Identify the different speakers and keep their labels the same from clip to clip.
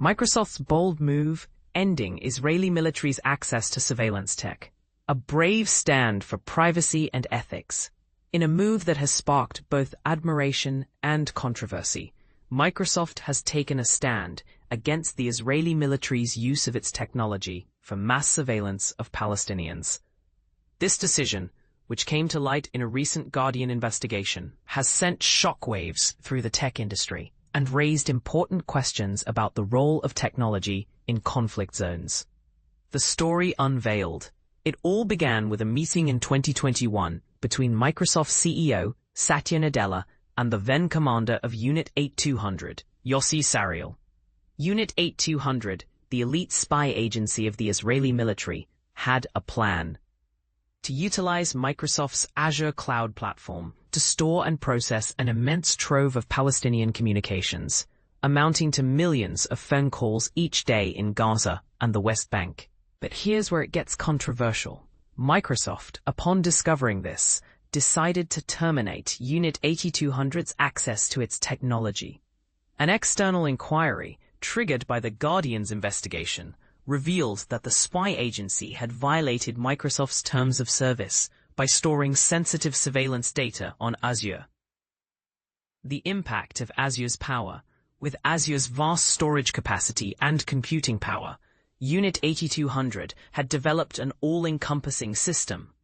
Speaker 1: Microsoft's bold move, ending Israeli military's access to surveillance tech. A brave stand for privacy and ethics. In a move that has sparked both admiration and controversy, Microsoft has taken a stand against the Israeli military's use of its technology for mass surveillance of Palestinians. This decision, which came to light in a recent Guardian investigation, has sent shockwaves through the tech industry and raised important questions about the role of technology in conflict zones. The story unveiled. It all began with a meeting in 2021 between Microsoft CEO Satya Nadella and the then commander of Unit 8200, Yossi Sariel. Unit 8200, the elite spy agency of the Israeli military, had a plan to utilize Microsoft's Azure cloud platform to store and process an immense trove of Palestinian communications, amounting to millions of phone calls each day in Gaza and the West Bank. But here's where it gets controversial. Microsoft, upon discovering this, decided to terminate Unit 8200's access to its technology. An external inquiry, triggered by the Guardian's investigation, revealed that the spy agency had violated Microsoft's terms of service by storing sensitive surveillance data on Azure. The impact of Azure's power. With Azure's vast storage capacity and computing power, Unit 8200 had developed an all-encompassing system.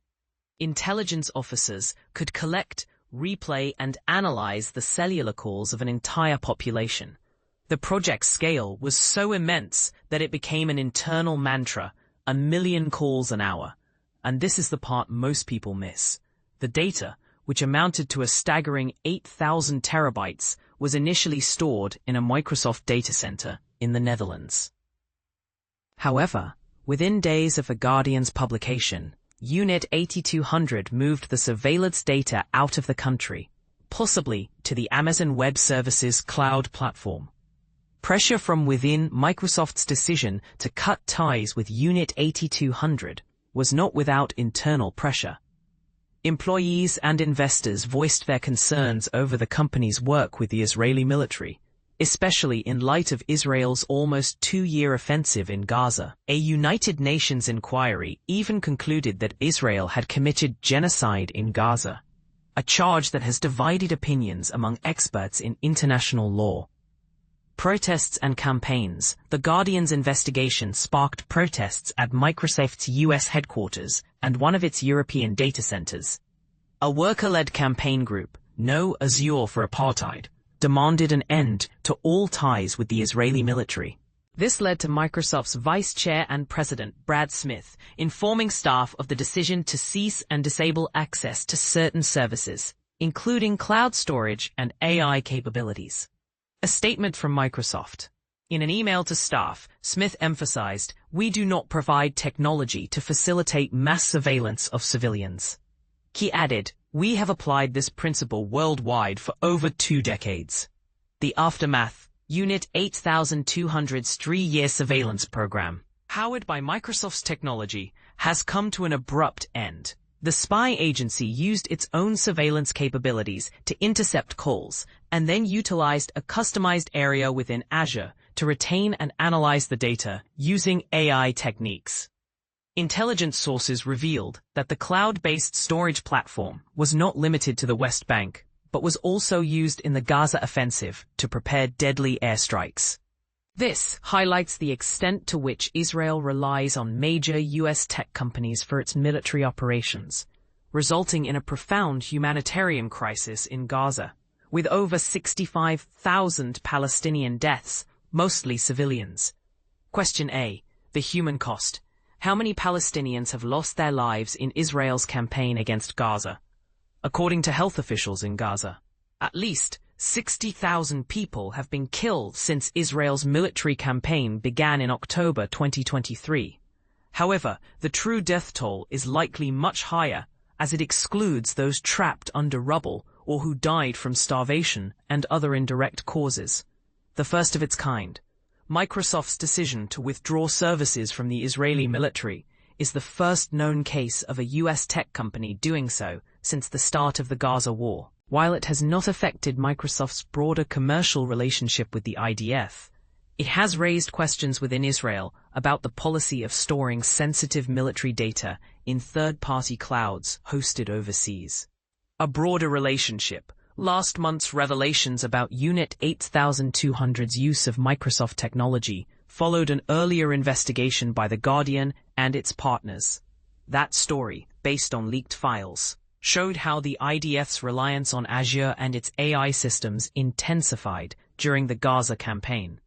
Speaker 1: Intelligence officers could collect, replay, and analyze the cellular calls of an entire population. The project's scale was so immense that it became an internal mantra, 1 million calls an hour. And this is the part most people miss. The data, which amounted to a staggering 8,000 terabytes, was initially stored in a Microsoft data center in the Netherlands. However, within days of the Guardian's publication, Unit 8200 moved the surveillance data out of the country, possibly to the Amazon Web Services cloud platform. Pressure from within Microsoft's decision to cut ties with Unit 8200 was not without internal pressure. Employees and investors voiced their concerns over the company's work with the Israeli military, especially in light of Israel's almost 2-year offensive in Gaza. A United Nations inquiry even concluded that Israel had committed genocide in Gaza, a charge that has divided opinions among experts in international law. Protests and campaigns. The Guardian's investigation sparked protests at Microsoft's US headquarters and one of its European data centers. A worker-led campaign group, No Azure for Apartheid, demanded an end to all ties with the Israeli military. This led to Microsoft's vice chair and president, Brad Smith, informing staff of the decision to cease and disable access to certain services, including cloud storage and AI capabilities. A statement from Microsoft. In an email to staff, Smith emphasized, "We do not provide technology to facilitate mass surveillance of civilians." He added, "We have applied this principle worldwide for over 2 decades. The aftermath. Unit 8200's 3-year surveillance program, powered by Microsoft's technology, has come to an abrupt end. The spy agency used its own surveillance capabilities to intercept calls and then utilized a customized area within Azure to retain and analyze the data using AI techniques." Intelligence sources revealed that the cloud-based storage platform was not limited to the West Bank, but was also used in the Gaza offensive to prepare deadly airstrikes. This highlights the extent to which Israel relies on major U.S. tech companies for its military operations, resulting in a profound humanitarian crisis in Gaza, with over 65,000 Palestinian deaths, mostly civilians. Question A. The human cost. How many Palestinians have lost their lives in Israel's campaign against Gaza? According to health officials in Gaza, at least 60,000 people have been killed since Israel's military campaign began in October 2023. However, the true death toll is likely much higher, as it excludes those trapped under rubble or who died from starvation and other indirect causes. The first of its kind. Microsoft's decision to withdraw services from the Israeli military is the first known case of a U.S. tech company doing so since the start of the Gaza war. While it has not affected Microsoft's broader commercial relationship with the IDF, It has raised questions within Israel about the policy of storing sensitive military data in third-party clouds hosted overseas. A broader relationship. Last month's revelations about Unit 8200's use of Microsoft technology followed an earlier investigation by The Guardian and its partners. That story, based on leaked files, showed how the IDF's reliance on Azure and its AI systems intensified during the Gaza campaign.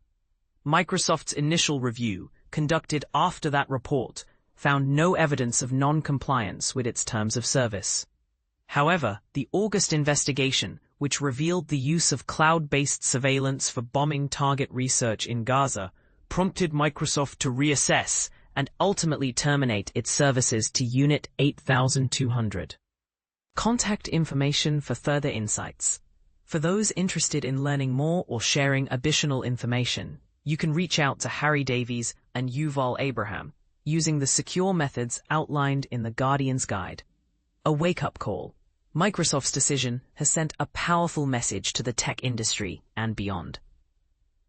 Speaker 1: Microsoft's initial review, conducted after that report, found no evidence of non-compliance with its terms of service. However, the August investigation, which revealed the use of cloud-based surveillance for bombing target research in Gaza, prompted Microsoft to reassess and ultimately terminate its services to Unit 8200. Contact information for further insights. For those interested in learning more or sharing additional information, you can reach out to Harry Davies and Yuval Abraham using the secure methods outlined in the Guardian's guide. A wake-up call. Microsoft's decision has sent a powerful message to the tech industry and beyond.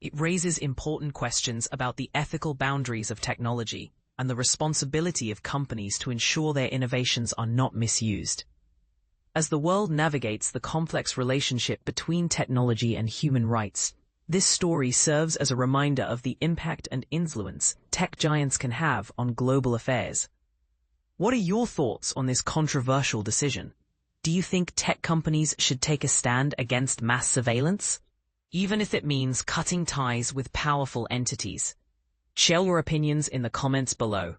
Speaker 1: It raises important questions about the ethical boundaries of technology and the responsibility of companies to ensure their innovations are not misused. As the world navigates the complex relationship between technology and human rights, this story serves as a reminder of the impact and influence tech giants can have on global affairs. What are your thoughts on this controversial decision? Do you think tech companies should take a stand against mass surveillance, even if it means cutting ties with powerful entities? Share your opinions in the comments below.